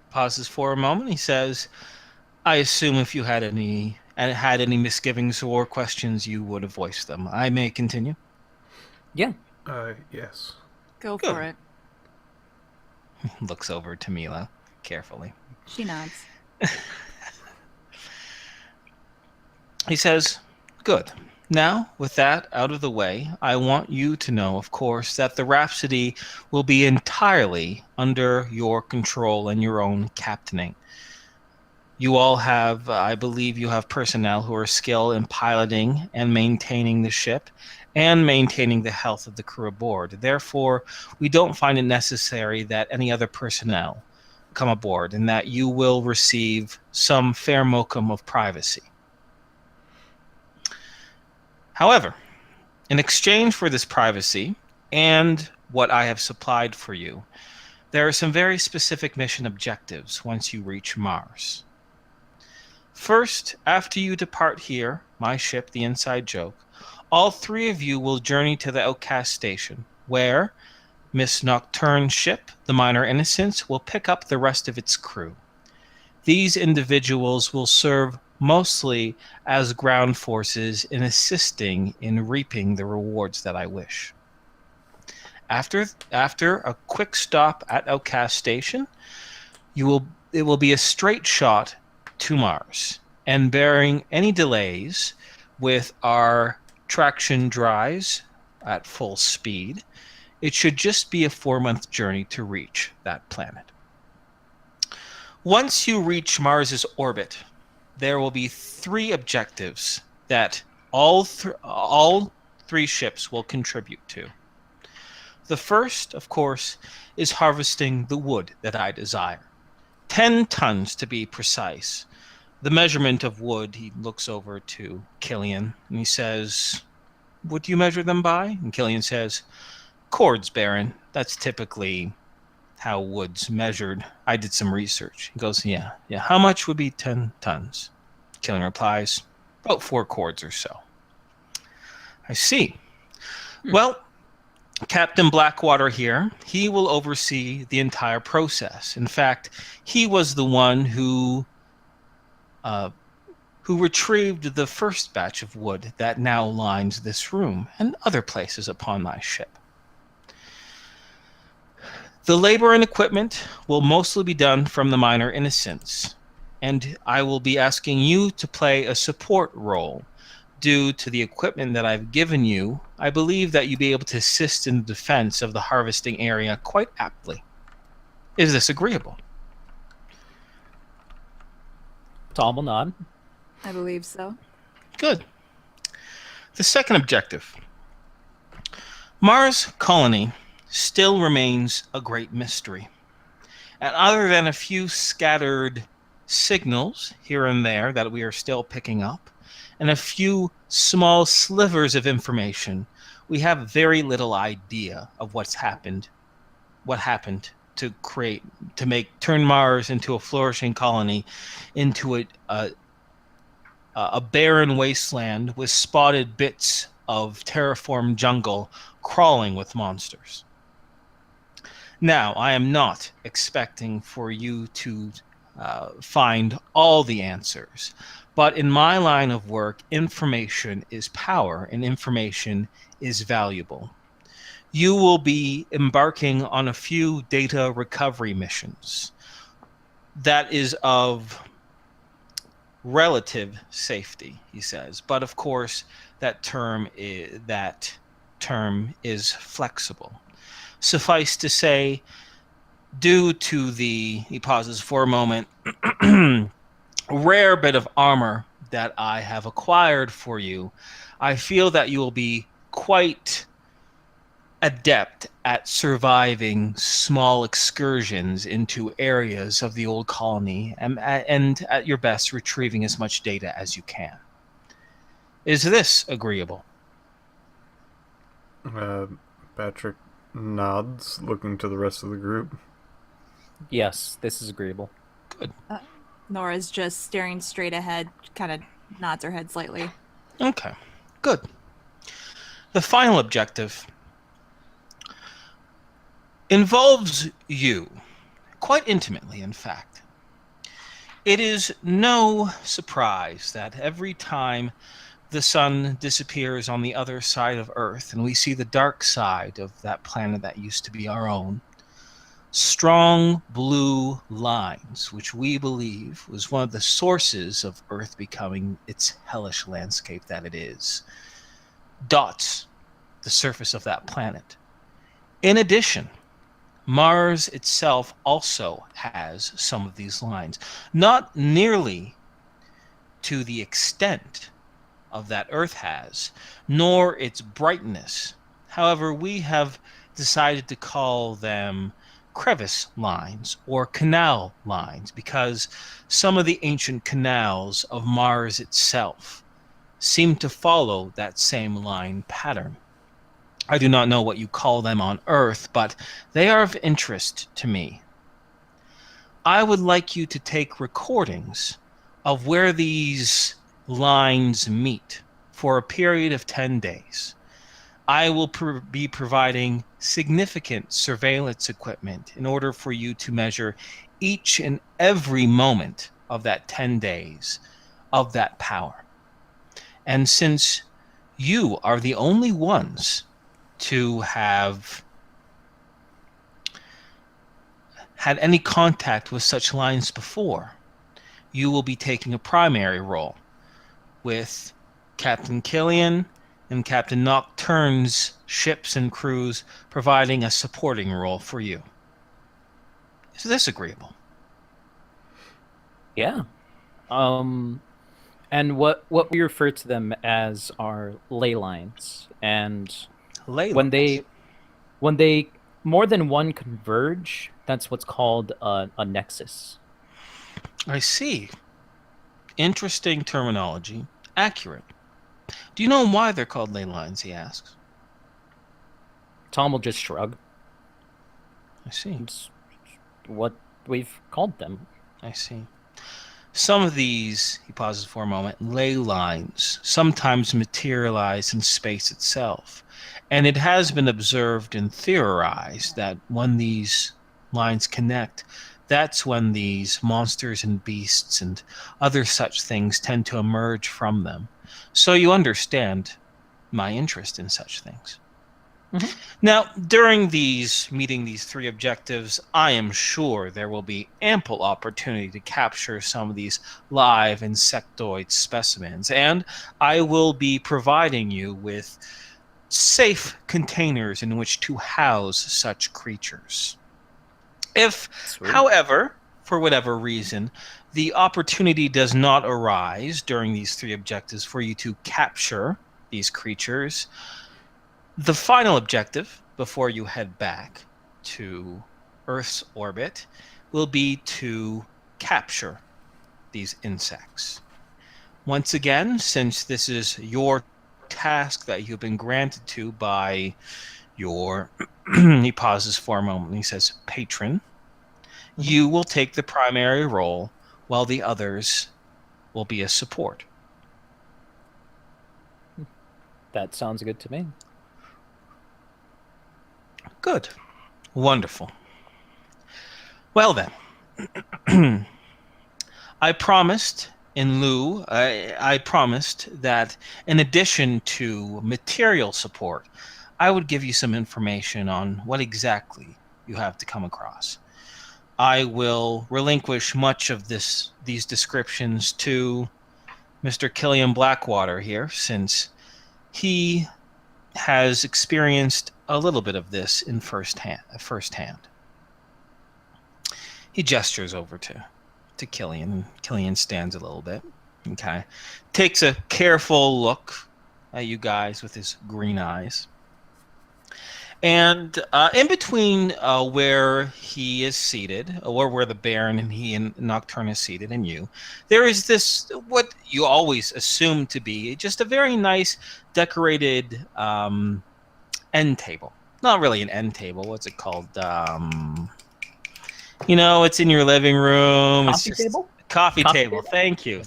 S1: Pauses for a moment. He says, I assume if you had any misgivings or questions, you would have voiced them. I may continue?
S5: Yeah.
S2: Yes.
S4: Go
S1: Good.
S4: for it.
S1: Looks over to Mila carefully.
S4: She nods.
S1: He says, good. Now, with that out of the way, I want you to know, of course, that the Rhapsody will be entirely under your control and your own captaining. You all have, I believe you have personnel who are skilled in piloting and maintaining the ship and maintaining the health of the crew aboard. Therefore, we don't find it necessary that any other personnel come aboard, and that you will receive some fair modicum of privacy. However, in exchange for this privacy and what I have supplied for you, there are some very specific mission objectives once you reach Mars. First, after you depart here, my ship, the Inside Joke, all three of you will journey to the Outcast Station, where Miss Nocturne's ship, the Minor Innocence, will pick up the rest of its crew. These individuals will serve mostly as ground forces in assisting in reaping the rewards that I wish. After a quick stop at Outcast Station, it will be a straight shot to Mars, and bearing any delays with our traction drives at full speed, it should just be a 4-month journey to reach that planet. Once you reach Mars's orbit, there will be 3 objectives that all three ships will contribute to. The first, of course, is harvesting the wood that I desire. 10 tons to be precise. The measurement of wood, he looks over to Killian, and he says, what do you measure them by? And Killian says, cords, Baron. That's typically how wood's measured. I did some research. He goes, yeah. How much would be 10 tons? Killian replies, about 4 cords or so. I see. Well, Captain Blackwater here, he will oversee the entire process. In fact, he was the one who retrieved the first batch of wood that now lines this room and other places upon my ship. The labor and equipment will mostly be done from the Minor Innocence, and I will be asking you to play a support role due to the equipment that I've given you, I believe that you'd be able to assist in the defense of the harvesting area quite aptly. Is this agreeable?
S5: Tom will nod.
S4: I believe so.
S1: Good. The second objective. Mars colony still remains a great mystery. And other than a few scattered signals here and there that we are still picking up, and a few small slivers of information, we have very little idea of what happened to turn Mars into a flourishing colony, into a barren wasteland with spotted bits of terraformed jungle crawling with monsters. Now, I am not expecting for you to find all the answers, but in my line of work, information is power and information is valuable. You will be embarking on a few data recovery missions. That is of relative safety, he says, but of course that term is flexible. Suffice to say, due to the, he pauses for a moment, rare bit of armor that I have acquired for you, I feel that you will be quite adept at surviving small excursions into areas of the old colony, and at your best retrieving as much data as you can. Is this agreeable?
S2: Patrick nods, looking to the rest of the group.
S5: Yes, this is agreeable.
S1: Good.
S4: Nora's just staring straight ahead, kind of nods her head slightly.
S1: Okay, good. The final objective involves you, quite intimately, in fact. It is no surprise that every time the sun disappears on the other side of Earth and we see the dark side of that planet that used to be our own, strong blue lines, which we believe was one of the sources of Earth becoming its hellish landscape that it is, dots the surface of that planet. In addition, Mars itself also has some of these lines, not nearly to the extent of that Earth has, nor its brightness. However, we have decided to call them crevice lines or canal lines because some of the ancient canals of Mars itself seem to follow that same line pattern. I do not know what you call them on Earth, but they are of interest to me. I would like you to take recordings of where these lines meet for a period of 10 days. I will be providing significant surveillance equipment in order for you to measure each and every moment of that 10 days of that power. And since you are the only ones to have had any contact with such lines before, you will be taking a primary role with Captain Killian and Captain Nocturne's ships and crews providing a supporting role for you. Is this agreeable?
S5: Yeah. And what we refer to them as are ley lines, and
S1: Ley
S5: when
S1: lines.
S5: they more than one converge, that's what's called a nexus.
S1: I see. Interesting terminology. Accurate. Do you know why they're called ley lines, he asks.
S5: Tom will just shrug.
S1: I see.
S5: It's what we've called them.
S1: I see. Some of these, he pauses for a moment, ley lines sometimes materialize in space itself. And it has been observed and theorized that when these lines connect, that's when these monsters and beasts and other such things tend to emerge from them. So you understand my interest in such things. Now, during meeting these 3 objectives, I am sure there will be ample opportunity to capture some of these live insectoid specimens, and I will be providing you with safe containers in which to house such creatures. If, however, for whatever reason, the opportunity does not arise during these 3 objectives for you to capture these creatures, the final objective before you head back to Earth's orbit will be to capture these insects. Once again, since this is your task that you've been granted to by your he pauses for a moment and he says patron, you will take the primary role while the others will be a support.
S6: That sounds good to me.
S1: Good. Wonderful. Well then, I promised I promised that in addition to material support, I would give you some information on what exactly you have to come across. I will relinquish much of these descriptions to Mr. Killian Blackwater here, since he has experienced a little bit of this in firsthand. He gestures over to Killian, and Killian stands a little bit. Okay. Takes a careful look at you guys with his green eyes. And in between where he is seated, or where the Baron and he and Nocturne is seated and you, there is this, what you always assume to be just a very nice decorated end table. Not really an end table. What's it called? It's in your living room.
S5: Coffee table?
S1: Coffee table. Thank you.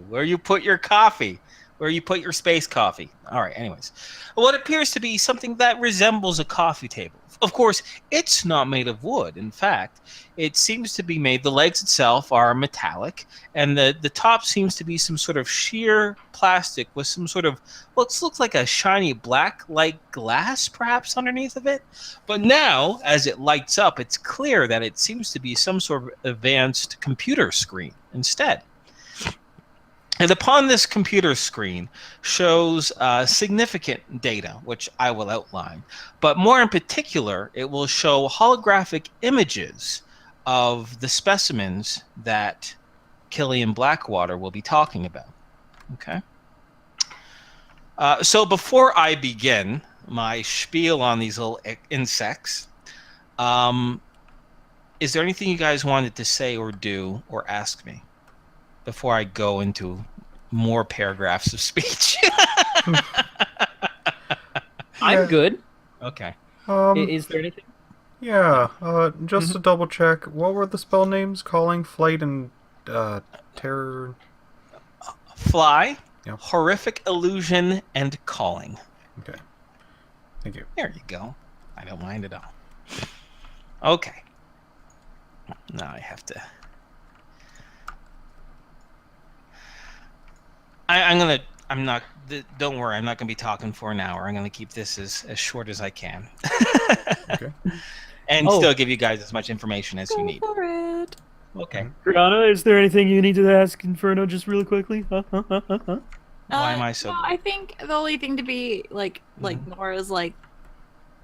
S1: Where you put your coffee. Where you put your space coffee. All right, anyways. What appears to be something that resembles a coffee table. Of course, it's not made of wood. In fact, it seems to be made, the legs itself are metallic, and the top seems to be some sort of sheer plastic with some sort of, looks like a shiny black like glass perhaps underneath of it. But now, as it lights up, it's clear that it seems to be some sort of advanced computer screen instead. And upon this computer screen shows significant data, which I will outline. But more in particular, it will show holographic images of the specimens that Killian Blackwater will be talking about. Okay. So before I begin my spiel on these little insects, is there anything you guys wanted to say or do or ask me before I go into more paragraphs of speech?
S5: I'm good.
S1: Okay.
S5: Is there anything?
S2: Yeah, just to double check, what were the spell names? Calling, Flight, and Terror?
S1: Fly,
S2: Yeah.
S1: Horrific Illusion, and Calling.
S2: Okay. Thank you.
S1: There you go. I don't mind at all. Okay. Now I have to... don't worry, I'm not going to be talking for an hour. I'm going to keep this as short as I can.
S2: Okay.
S1: And still give you guys as much information as you need.
S4: Go for it.
S1: Okay.
S3: Criana, is there anything you need to ask Inferno just really quickly?
S1: Why am I so...
S4: No, I think the only thing to be, like Nora's,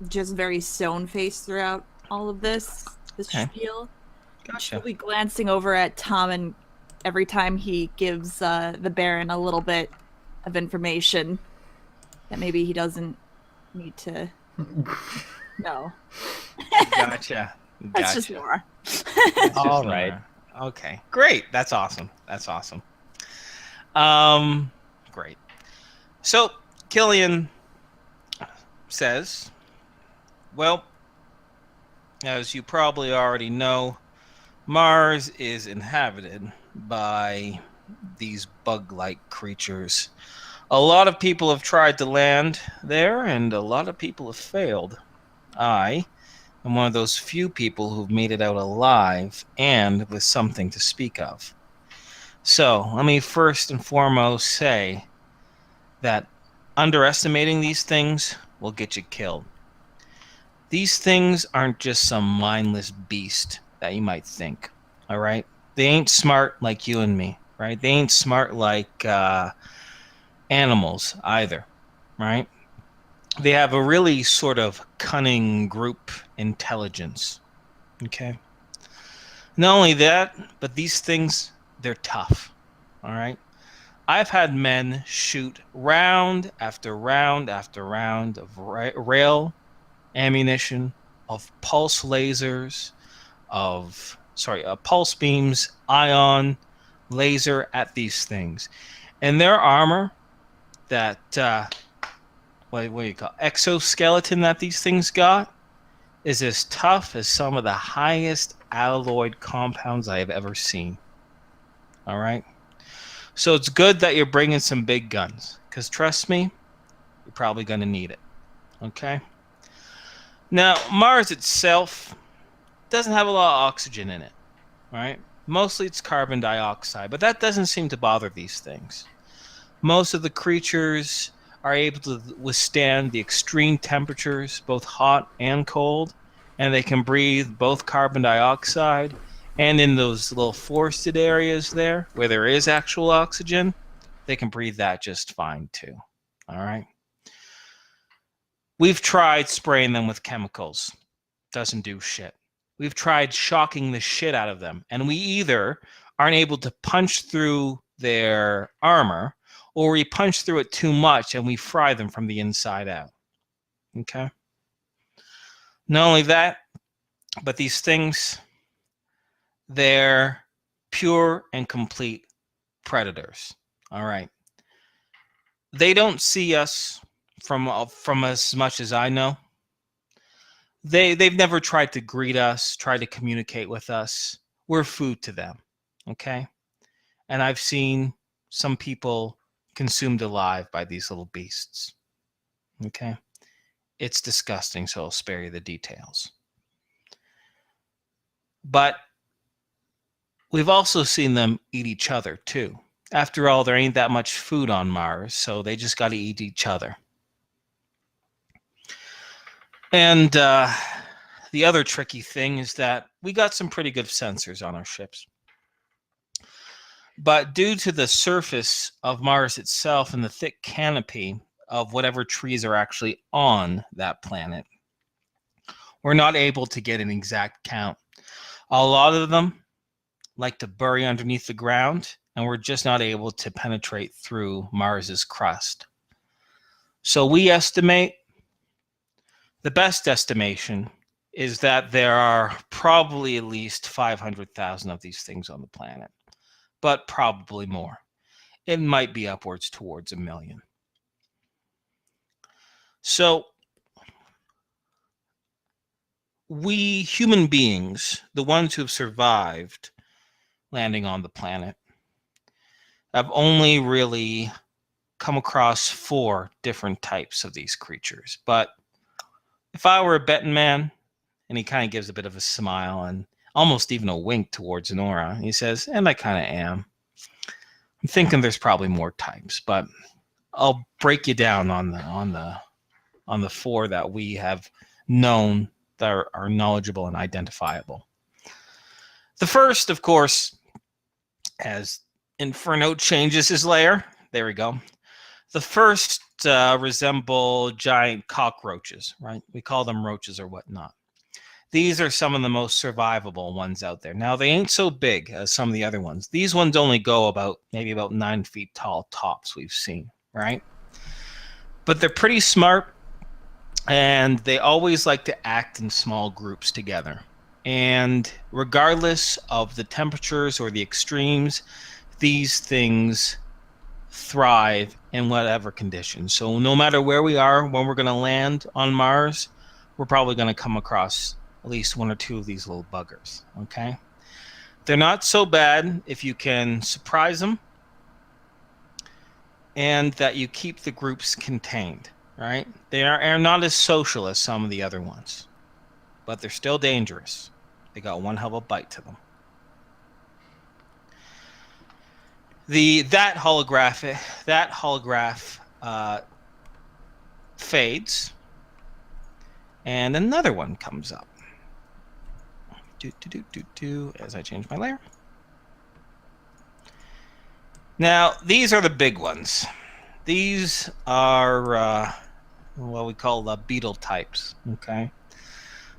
S4: just very stone-faced throughout all of this spiel.
S1: Gotcha.
S4: She'll be glancing over at Tom, and every time he gives the Baron a little bit of information that maybe he doesn't need to know.
S1: Gotcha.
S4: That's just Nora.
S1: All right. Okay. Great. That's awesome. Great. So Killian says, well, as you probably already know, Mars is inhabited by these bug-like creatures. A lot of people have tried to land there, and a lot of people have failed. I am one of those few people who've made it out alive and with something to speak of. So, let me first and foremost say that underestimating these things will get you killed. These things aren't just some mindless beast that you might think, all right? They ain't smart like you and me, right? They ain't smart like animals either, right? They have a really sort of cunning group intelligence, okay? Not only that, but these things, they're tough, all right? I've had men shoot round after round after round of rail ammunition, of pulse lasers, pulse beams, ion, laser at these things. And their armor, that, what do you call exoskeleton that these things got, is as tough as some of the highest alloyed compounds I have ever seen. All right? So it's good that you're bringing some big guns, because trust me, you're probably going to need it. Okay? Now, Mars itself doesn't have a lot of oxygen in it, right? Mostly it's carbon dioxide, but that doesn't seem to bother these things. Most of the creatures are able to withstand the extreme temperatures, both hot and cold, and they can breathe both carbon dioxide and in those little forested areas there where there is actual oxygen, they can breathe that just fine too. All right. We've tried spraying them with chemicals. Doesn't do shit. We've tried shocking the shit out of them, and we either aren't able to punch through their armor, or we punch through it too much and we fry them from the inside out. Okay? Not only that, but these things, they're pure and complete predators. All right. They don't see us from as much as I know. They've never tried to greet us, try to communicate with us. We're food to them. Okay? And I've seen some people consumed alive by these little beasts. Okay? It's disgusting, so I'll spare you the details. But we've also seen them eat each other, too. After all, there ain't that much food on Mars, so they just got to eat each other. And the other tricky thing is that we got some pretty good sensors on our ships. But due to the surface of Mars itself and the thick canopy of whatever trees are actually on that planet, we're not able to get an exact count. A lot of them like to bury underneath the ground, and we're just not able to penetrate through Mars's crust. So we estimate, the best estimation is that there are probably at least 500,000 of these things on the planet, but probably more. It might be upwards towards 1 million. So we human beings, the ones who have survived landing on the planet, have only really come across 4 different types of these creatures. But if I were a betting man, and he kind of gives a bit of a smile and almost even a wink towards Nora, he says, and I kind of am. I'm thinking there's probably more types, but I'll break you down on the 4 that we have known that are knowledgeable and identifiable. The first, of course, as Inferno changes his lair, there we go. The first resemble giant cockroaches, right? We call them roaches or whatnot. These are some of the most survivable ones out there. Now, they ain't so big as some of the other ones. These ones only go maybe about 9 feet tall tops we've seen, right? But they're pretty smart, and they always like to act in small groups together. And regardless of the temperatures or the extremes, these things thrive in whatever conditions. So no matter where we are, when we're going to land on Mars, we're probably going to come across at least 1 or 2 of these little buggers, okay? They're not so bad if you can surprise them and that you keep the groups contained, right? They are not as social as some of the other ones, but they're still dangerous. They got one hell of a bite to them. That holograph fades, And another one comes up. As I change my layer. Now, these are the big ones. These are what we call the beetle types, okay?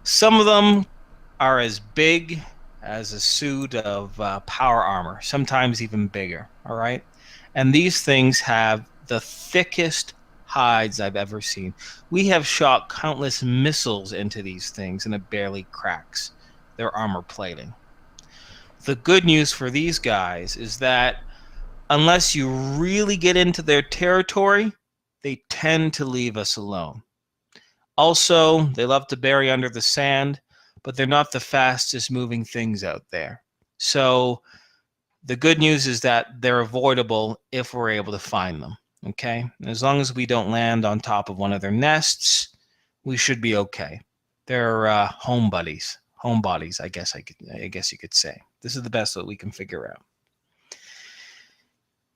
S1: Some of them are as big as a suit of power armor, sometimes even bigger, all right? And these things have the thickest hides I've ever seen. We have shot countless missiles into these things, and it barely cracks their armor plating. The good news for these guys is that unless you really get into their territory, they tend to leave us alone. Also, they love to bury under the sand, but they're not the fastest moving things out there. So the good news is that they're avoidable if we're able to find them, okay? And as long as we don't land on top of one of their nests, we should be okay. They're homebodies, I guess you could say. This is the best that we can figure out.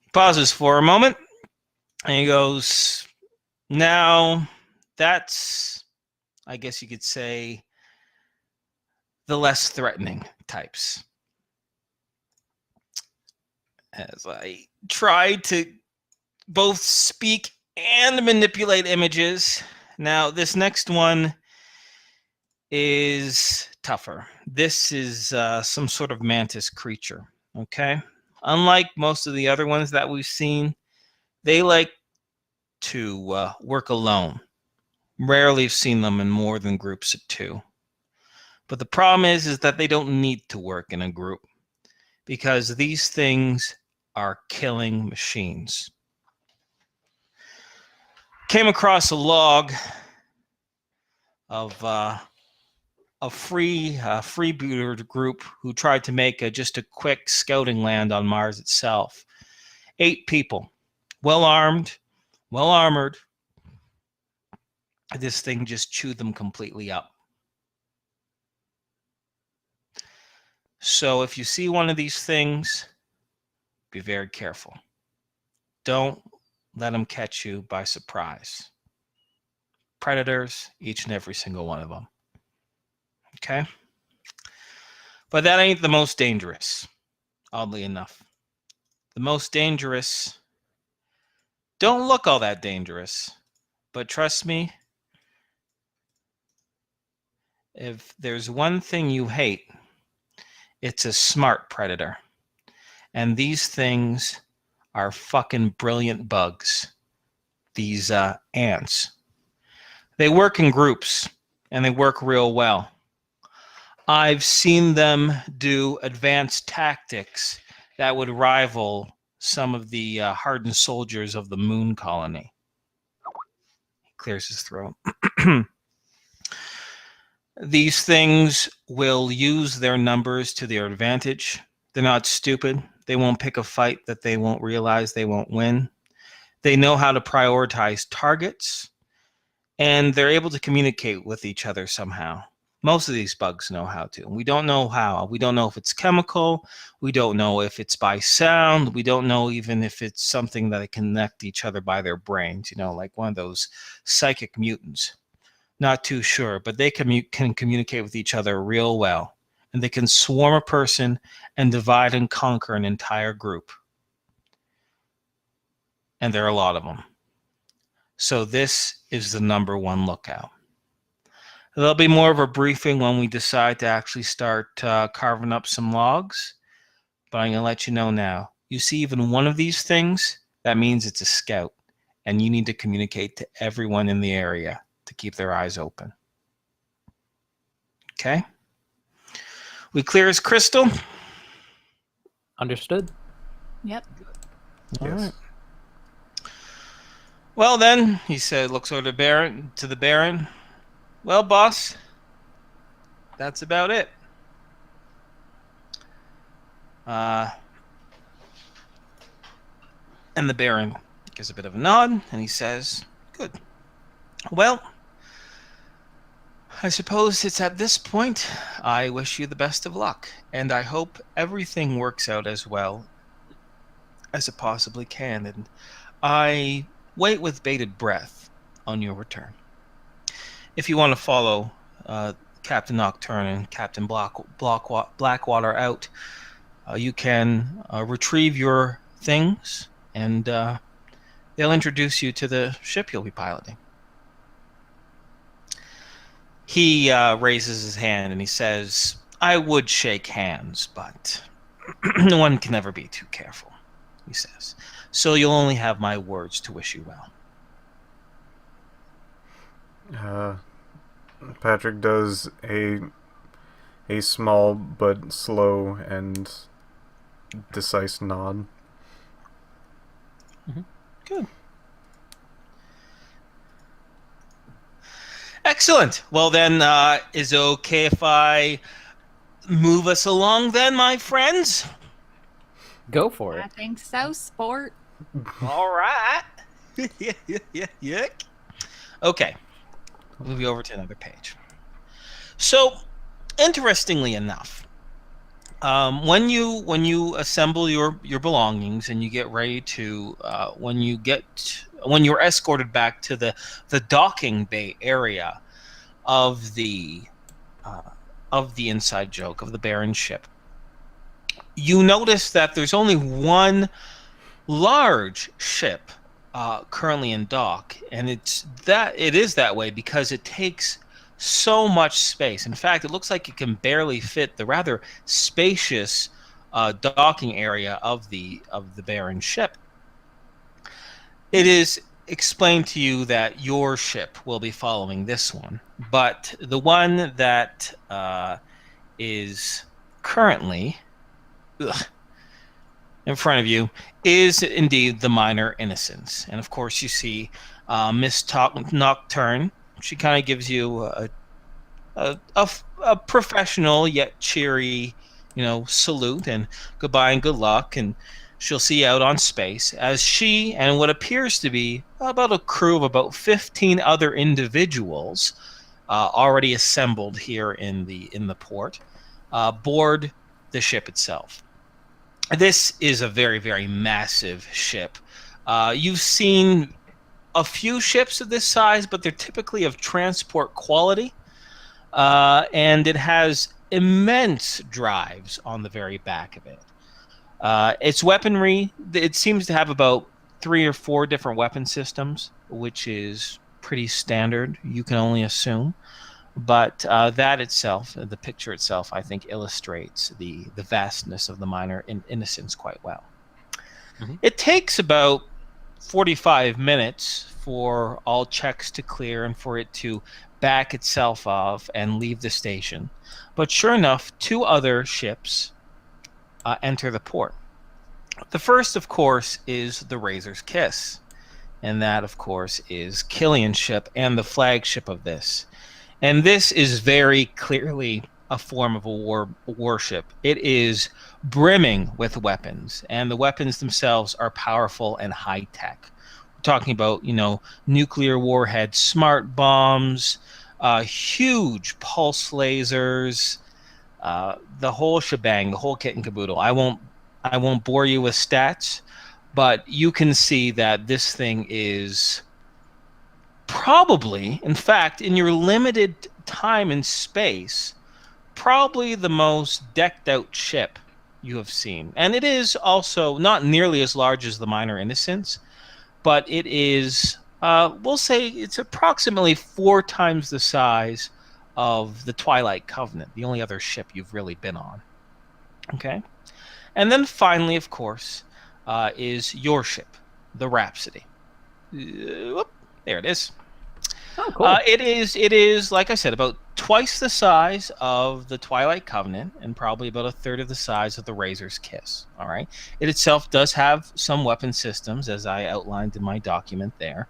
S1: He pauses for a moment, and he goes, now that's, I guess you could say, the less threatening types. As I try to both speak and manipulate images. Now, this next one is tougher. This is some sort of mantis creature, okay? Unlike most of the other ones that we've seen, they like to work alone. Rarely have seen them in more than groups of 2. But the problem is that they don't need to work in a group because these things are killing machines. Came across a log of a freebooter group who tried to make just a quick scouting land on Mars itself. 8 people, well armed, well armored. This thing just chewed them completely up. So if you see one of these things, be very careful. Don't let them catch you by surprise. Predators, each and every single one of them. Okay? But that ain't the most dangerous, oddly enough. The most dangerous don't look all that dangerous, but trust me, if there's one thing you hate, it's a smart predator. And these things are fucking brilliant bugs. These ants. They work in groups, and they work real well. I've seen them do advanced tactics that would rival some of the hardened soldiers of the moon colony. He clears his throat. These things will use their numbers to their advantage. They're not stupid. They won't pick a fight that they won't realize they won't win. They know how to prioritize targets, and they're able to communicate with each other somehow. Most of these bugs know how to. We don't know how. We don't know if it's chemical. We don't know if it's by sound. We don't know even if it's something that they connect each other by their brains, like one of those psychic mutants. Not too sure, but they can communicate with each other real well. And they can swarm a person and divide and conquer an entire group. And there are a lot of them. So this is the #1 lookout. There'll be more of a briefing when we decide to actually start carving up some logs. But I'm going to let you know now. You see even one of these things, that means it's a scout. And you need to communicate to everyone in the area to keep their eyes open. Okay? We clear as crystal?
S6: Understood.
S4: Yep.
S2: Yes.
S1: All right. Well then, he said, looks over to the Baron. Well, boss, that's about it. And the Baron gives a bit of a nod, and he says, good. Well, I suppose it's at this point I wish you the best of luck, and I hope everything works out as well as it possibly can, and I wait with bated breath on your return. if you want to follow Captain Nocturne and Captain Blackwater out, you can retrieve your things, and they'll introduce you to the ship you'll be piloting. He raises his hand and he says, I would shake hands, but one can never be too careful, he says. So you'll only have my words to wish you well.
S2: Patrick does a small but slow and decisive nod.
S1: Good. Excellent. Well then, is it okay if I move us along then, my friends?
S6: Go for
S4: I
S6: it.
S4: think so, sport.
S1: All right. Yuck. Okay. I'll move you over to another page. So, interestingly enough, when you assemble your belongings and you get ready to when you're escorted back to the docking bay area of the inside joke of the Baron ship, you notice that there's only one large ship currently in dock, and it is that way because it takes so much space. In fact, it looks like it can barely fit the rather spacious docking area of the Baron ship. It is explained to you that your ship will be following this one, but the one that is currently in front of you is indeed the Minor Innocence. And of course you see Miss Nocturne. She kind of gives you a professional yet cheery, salute and goodbye and good luck, and she'll see you out on space as she and what appears to be about a crew of about 15 other individuals already assembled here in the port board the ship itself. This is a very, very massive ship. You've seen a few ships of this size, but they're typically of transport quality, and it has immense drives on the very back of it. Its weaponry, it seems to have about 3 or 4 different weapon systems, which is pretty standard, you can only assume. But that itself, the picture itself, I think illustrates the vastness of the Minor Innocence quite well. Mm-hmm. It takes about 45 minutes for all checks to clear and for it to back itself off and leave the station. But sure enough, 2 other ships enter the port. The first, of course, is the Razor's Kiss. And that, of course, is Killian's ship and the flagship of this. And this is very clearly a form of a warship. It is brimming with weapons, and the weapons themselves are powerful and high-tech. We're talking about, nuclear warheads, smart bombs, huge pulse lasers, the whole shebang, the whole kit and caboodle. I won't bore you with stats, but you can see that this thing is probably, in fact, in your limited time and space, probably the most decked out ship you have seen. And it is also not nearly as large as the Minor Innocence, but it is, we'll say it's approximately 4 times the size of the Twilight Covenant, the only other ship you've really been on. Okay? And then finally, of course, is your ship, the Rhapsody. There it is.
S5: Oh, cool.
S1: It is, like I said, about twice the size of the Twilight Covenant and probably about a third of the size of the Razor's Kiss. All right. It itself does have some weapon systems, as I outlined in my document there.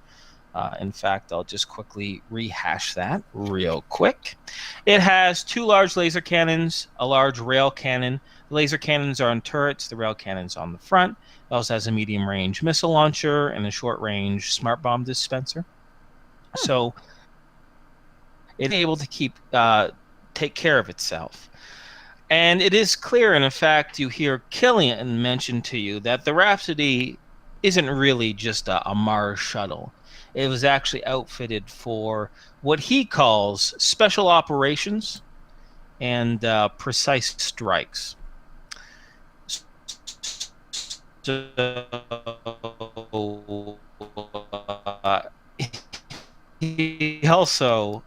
S1: In fact, I'll just quickly rehash that real quick. It has 2 large laser cannons, a large rail cannon. The laser cannons are on turrets, the rail cannons on the front. It also has a medium-range missile launcher and a short-range smart bomb dispenser. So it's able to take care of itself. And it is clear, and in fact, you hear Killian mention to you that the Rhapsody isn't really just a Mars shuttle. It was actually outfitted for what he calls special operations and precise strikes. So, he also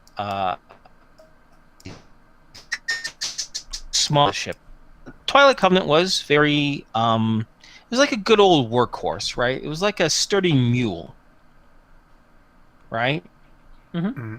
S1: small ship. Twilight Covenant was very it was like a good old workhorse, right? It was like a sturdy mule, right?
S5: Mm-hmm.